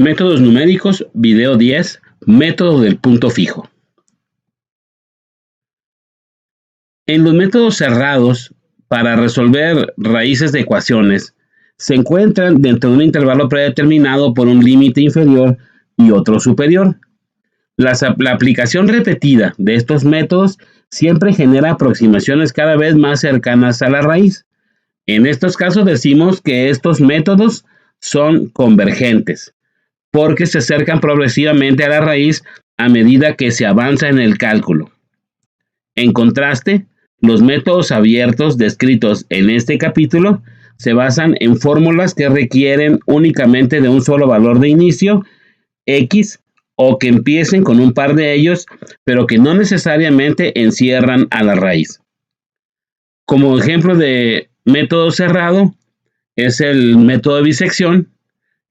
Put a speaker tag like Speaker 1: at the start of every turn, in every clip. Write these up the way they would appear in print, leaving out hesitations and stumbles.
Speaker 1: Métodos numéricos, video 10, método del punto fijo. En los métodos cerrados, para resolver raíces de ecuaciones, se encuentran dentro de un intervalo predeterminado por un límite inferior y otro superior. La aplicación repetida de estos métodos siempre genera aproximaciones cada vez más cercanas a la raíz. En estos casos decimos que estos métodos son convergentes, porque se acercan progresivamente a la raíz a medida que se avanza en el cálculo. En contraste, los métodos abiertos descritos en este capítulo se basan en fórmulas que requieren únicamente de un solo valor de inicio, x, o que empiecen con un par de ellos, pero que no necesariamente encierran a la raíz. Como ejemplo de método cerrado es el método de bisección,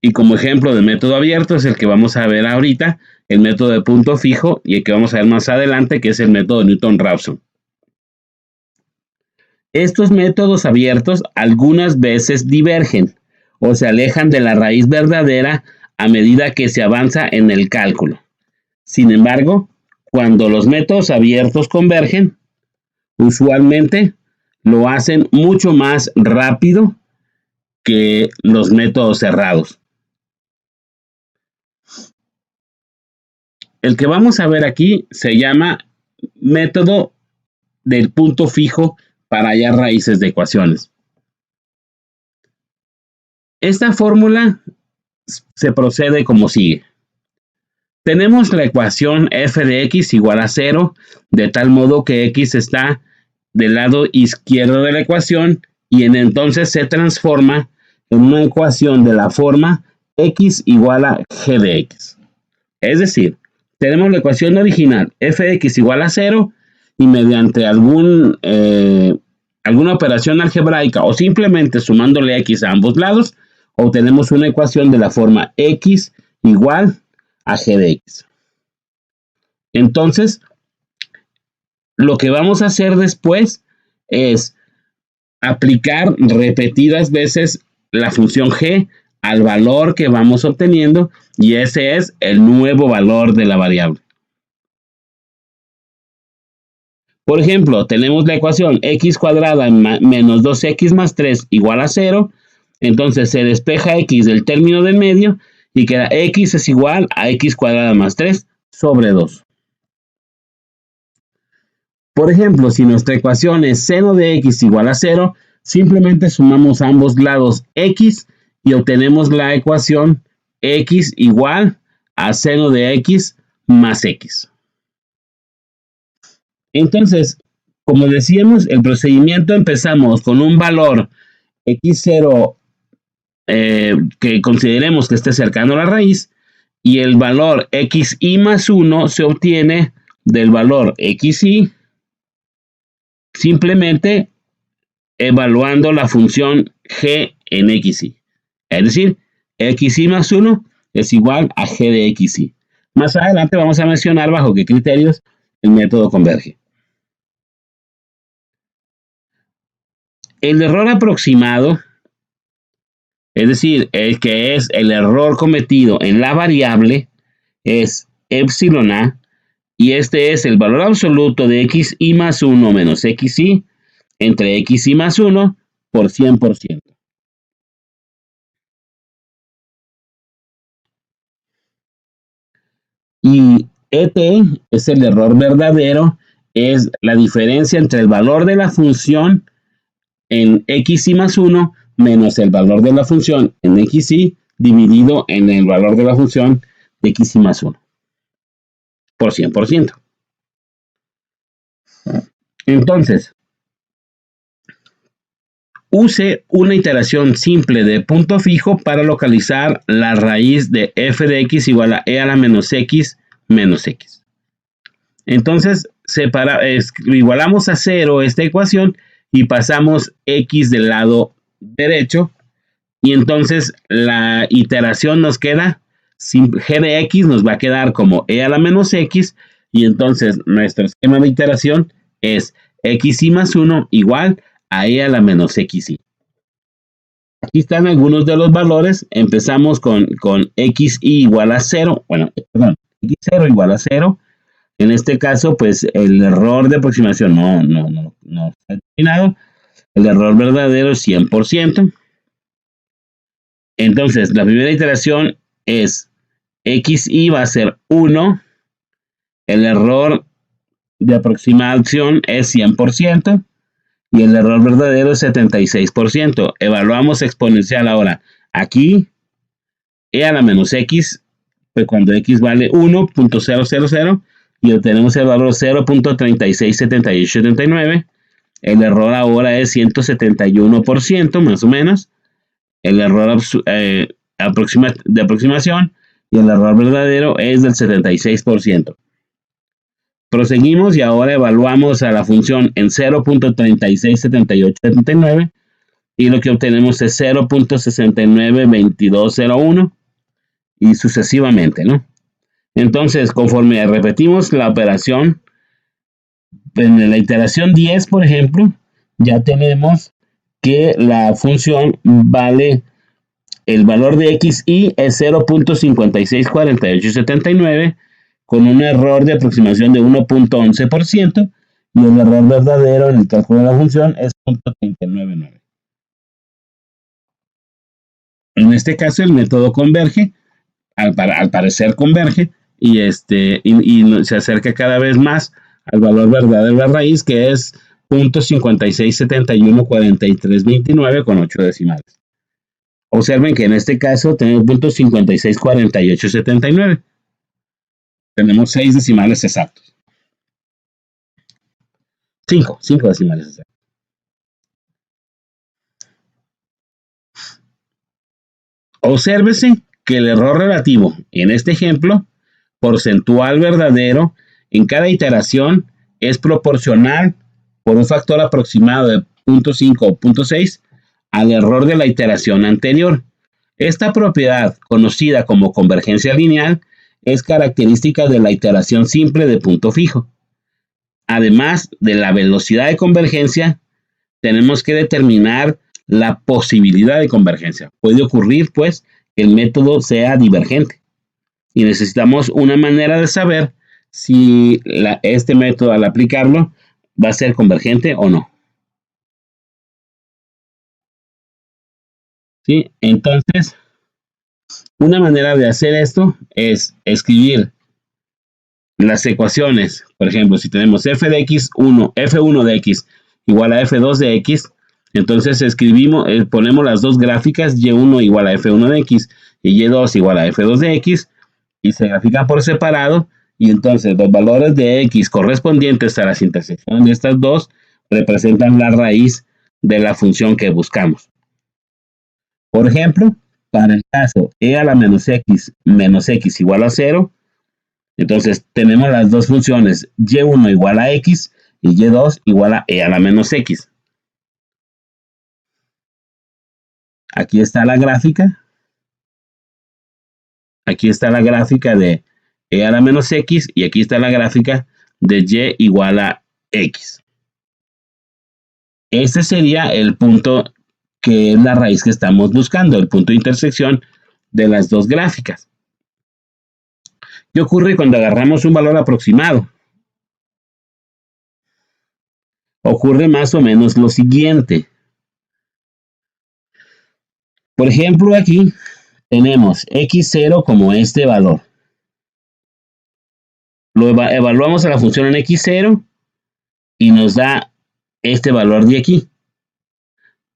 Speaker 1: y como ejemplo de método abierto es el que vamos a ver ahorita, el método de punto fijo, y el que vamos a ver más adelante, que es el método de Newton-Raphson. Estos métodos abiertos algunas veces divergen o se alejan de la raíz verdadera a medida que se avanza en el cálculo. Sin embargo, cuando los métodos abiertos convergen, usualmente lo hacen mucho más rápido que los métodos cerrados. El que vamos a ver aquí se llama método del punto fijo para hallar raíces de ecuaciones. Esta fórmula se procede como sigue. Tenemos la ecuación f de x igual a 0, de tal modo que x está del lado izquierdo de la ecuación y entonces se transforma en una ecuación de la forma x igual a g de x. Es decir, tenemos la ecuación original f de x igual a 0 y mediante alguna operación algebraica o simplemente sumándole x a ambos lados, obtenemos una ecuación de la forma x igual a g de x. Entonces, lo que vamos a hacer después es aplicar repetidas veces la función g al valor que vamos obteniendo y ese es el nuevo valor de la variable. Por ejemplo, tenemos la ecuación x cuadrada menos 2x más 3 igual a 0. Entonces se despeja x del término del medio y queda x es igual a x cuadrada más 3 sobre 2. Por ejemplo, si nuestra ecuación es seno de x igual a 0, simplemente sumamos a ambos lados x y obtenemos la ecuación x igual a seno de x más x. Entonces, como decíamos, el procedimiento empezamos con un valor x0 que consideremos que esté cercano a la raíz y el valor xi más 1 se obtiene del valor xi simplemente evaluando la función g en xi. Es decir, xi más 1 es igual a g de xi. Más adelante vamos a mencionar bajo qué criterios el método converge. El error aproximado, es decir, el que es el error cometido en la variable, es epsilon a, y este es el valor absoluto de xi más 1 menos xi entre xi más 1 por 100%. Y et es el error verdadero, es la diferencia entre el valor de la función en xi más 1 menos el valor de la función en xi dividido en el valor de la función de xi más 1 por 100%. Entonces, use una iteración simple de punto fijo para localizar la raíz de f de x igual a e a la menos x menos x. Entonces, igualamos a 0 esta ecuación y pasamos x del lado derecho y entonces la iteración nos queda, g de x nos va a quedar como e a la menos x y entonces nuestro esquema de iteración es xi más 1 igual a e a la menos xi. Aquí están algunos de los valores. Empezamos con xy igual a 0. Bueno, perdón, x0 igual a 0. En este caso, pues el error de aproximación no está determinado. El error verdadero es 100%. Entonces, la primera iteración es xy va a ser 1. El error de aproximación es 100%. Y el error verdadero es 76%. Evaluamos exponencial ahora. Aquí, e a la menos x, pues cuando x vale 1.000 y obtenemos el valor 0.367879. El error ahora es 171%, más o menos. El error de aproximación y el error verdadero es del 76%. Proseguimos y ahora evaluamos a la función en 0.367879 y lo que obtenemos es 0.692201 y sucesivamente, ¿no? Entonces, conforme repetimos la operación, en la iteración 10, por ejemplo, ya tenemos que la función vale, el valor de xy es 0.564879 con un error de aproximación de 1.11% y el error verdadero en el cálculo de la función es 0.399. En este caso el método converge, al parecer converge y se acerca cada vez más al valor verdadero de la raíz, que es 0.56714329 con 8 decimales. Observen que en este caso tenemos 0.564879. Tenemos 6 decimales exactos. 5 decimales exactos. Obsérvese que el error relativo en este ejemplo, porcentual verdadero, en cada iteración es proporcional por un factor aproximado de 0.5 o 0.6 al error de la iteración anterior. Esta propiedad, conocida como convergencia lineal, es característica de la iteración simple de punto fijo. Además de la velocidad de convergencia, tenemos que determinar la posibilidad de convergencia. Puede ocurrir, pues, que el método sea divergente. Y necesitamos una manera de saber si este método, al aplicarlo, va a ser convergente o no. ¿Sí? Entonces, una manera de hacer esto es escribir las ecuaciones. Por ejemplo, si tenemos f de x1, f1 de x igual a f2 de x, entonces ponemos las dos gráficas, y1 igual a f1 de x y y2 igual a f2 de x, y se grafican por separado, y entonces los valores de x correspondientes a las intersecciones de estas dos representan la raíz de la función que buscamos. Por ejemplo, para el caso e a la menos x igual a 0, entonces tenemos las dos funciones y1 igual a x y y2 igual a e a la menos x. Aquí está la gráfica. Aquí está la gráfica de e a la menos x y aquí está la gráfica de y igual a x. Este sería el punto que es la raíz que estamos buscando, el punto de intersección de las dos gráficas. ¿Qué ocurre cuando agarramos un valor aproximado? Ocurre más o menos lo siguiente. Por ejemplo, aquí tenemos x0 como este valor. Lo evaluamos a la función en x0 y nos da este valor de aquí.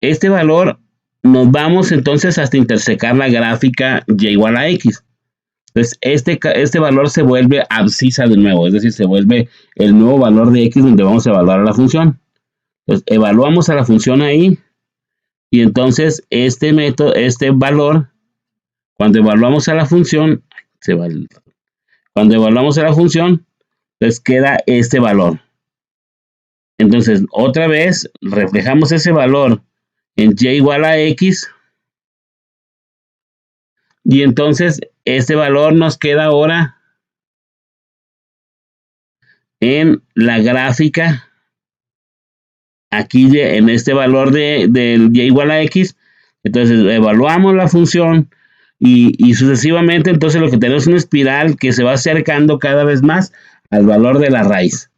Speaker 1: Este valor nos vamos entonces hasta intersecar la gráfica y igual a x. Entonces, este valor se vuelve abscisa de nuevo, es decir, se vuelve el nuevo valor de x donde vamos a evaluar a la función. Entonces, evaluamos a la función ahí y entonces este valor, cuando evaluamos a la función, cuando evaluamos a la función, pues queda este valor. Entonces, otra vez, reflejamos ese valor en y igual a x. Y entonces, este valor nos queda ahora en la gráfica, aquí en este valor del y igual a x, Entonces evaluamos la función y sucesivamente, entonces lo que tenemos es una espiral que se va acercando cada vez más al valor de la raíz.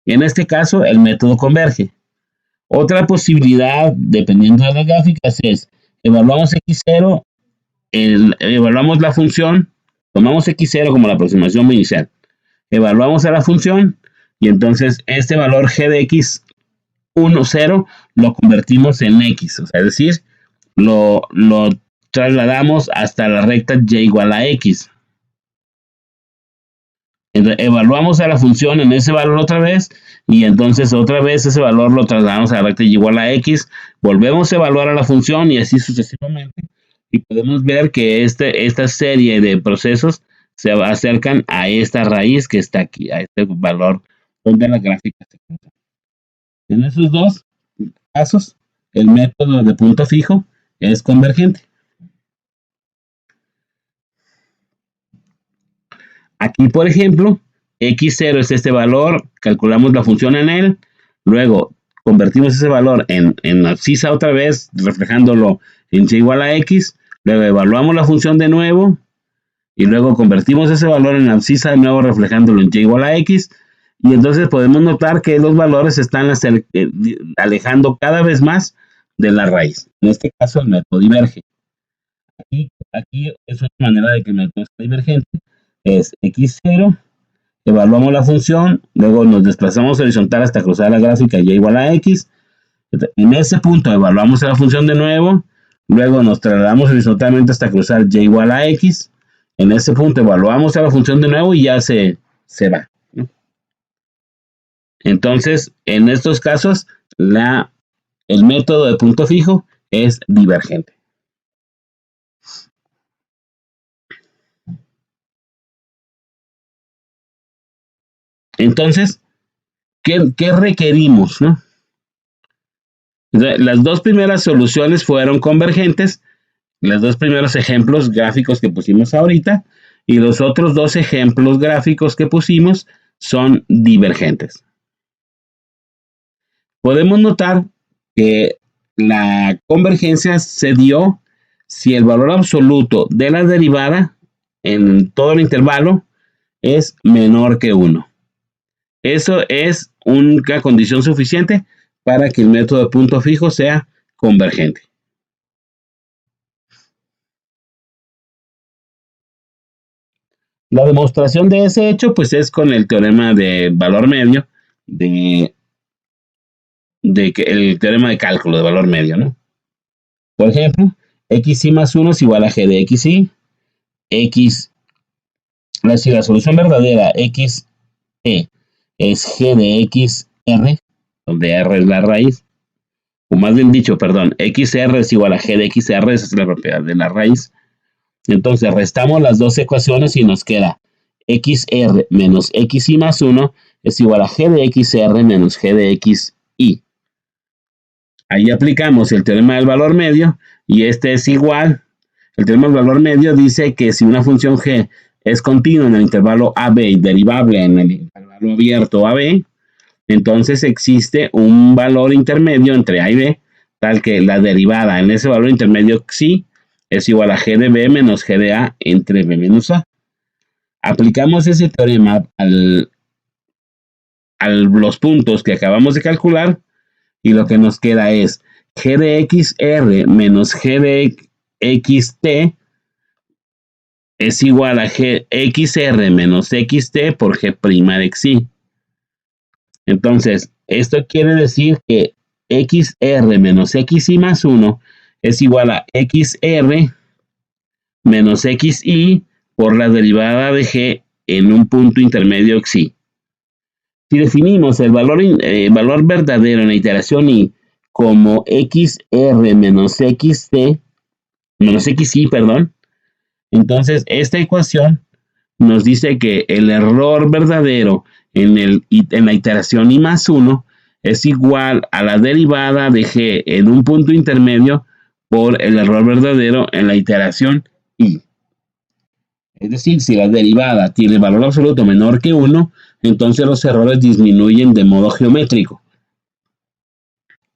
Speaker 1: Y en este caso, el método converge. Otra posibilidad, dependiendo de las gráficas, es evaluamos x0, evaluamos la función, tomamos x0 como la aproximación inicial, evaluamos a la función y entonces este valor g de x 1, 0 lo convertimos en x, o sea, es decir, lo trasladamos hasta la recta y igual a x. Entonces, evaluamos a la función en ese valor otra vez y entonces otra vez ese valor lo trasladamos a la recta y igual a x, volvemos a evaluar a la función y así sucesivamente y podemos ver que esta serie de procesos se acercan a esta raíz que está aquí, a este valor donde la gráfica se encuentra. En esos dos casos, el método de punto fijo es convergente. Aquí, por ejemplo, x0 es este valor, calculamos la función en él, luego convertimos ese valor en abscisa otra vez, reflejándolo en y igual a x, luego evaluamos la función de nuevo, y luego convertimos ese valor en abscisa de nuevo, reflejándolo en y igual a x, y entonces podemos notar que los valores se están alejando cada vez más de la raíz. En este caso, el método diverge. Aquí es una manera de que el método sea divergente. Es x0, evaluamos la función, luego nos desplazamos horizontal hasta cruzar la gráfica y igual a x. En ese punto evaluamos la función de nuevo, luego nos trasladamos horizontalmente hasta cruzar y igual a x. En ese punto evaluamos a la función de nuevo y ya se va, ¿no? Entonces, en estos casos, el método de punto fijo es divergente. Entonces, ¿qué requerimos, no? Entonces, las dos primeras soluciones fueron convergentes, los dos primeros ejemplos gráficos que pusimos ahorita, y los otros dos ejemplos gráficos que pusimos son divergentes. Podemos notar que la convergencia se dio si el valor absoluto de la derivada en todo el intervalo es menor que 1. Eso es una condición suficiente para que el método de punto fijo sea convergente. La demostración de ese hecho, pues, es con el teorema de valor medio, de que el teorema de cálculo de valor medio, ¿no? Por ejemplo, xy más 1 es igual a g de xy, la solución verdadera xe es g de xr, donde r es la raíz, o más bien dicho, perdón, xr es igual a g de xr, esa es la propiedad de la raíz. Entonces restamos las dos ecuaciones y nos queda xr menos xy más 1 es igual a g de xr menos g de xy. Ahí aplicamos el teorema del valor medio y este es igual. El teorema del valor medio dice que si una función g es continua en el intervalo AB y derivable en el intervalo abierto AB, entonces existe un valor intermedio entre A y B, tal que la derivada en ese valor intermedio xi es igual a g de b menos g de a entre b menos a. Aplicamos ese teorema a los puntos que acabamos de calcular y lo que nos queda es g de xr menos g de xt es igual a xr menos xt por g' de xi. Entonces, esto quiere decir que xr menos xy más 1 es igual a xr menos xy por la derivada de g en un punto intermedio xi. Si definimos el valor verdadero en la iteración y como xr menos xy, perdón, entonces esta ecuación nos dice que el error verdadero en la iteración y más 1 es igual a la derivada de g en un punto intermedio por el error verdadero en la iteración y. Es decir, si la derivada tiene valor absoluto menor que 1, entonces los errores disminuyen de modo geométrico.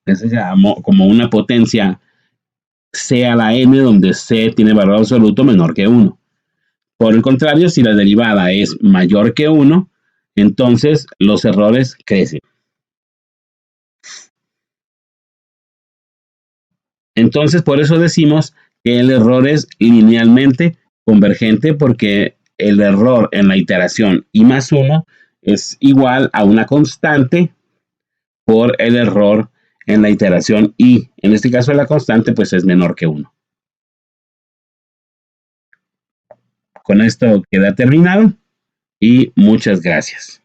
Speaker 1: Es como una potencia C a la n, donde C tiene valor absoluto menor que 1. Por el contrario, si la derivada es mayor que 1, entonces los errores crecen. Entonces, por eso decimos que el error es linealmente convergente, porque el error en la iteración i más 1 es igual a una constante por el error en la iteración i. En este caso, la constante pues es menor que 1. Con esto queda terminado y muchas gracias.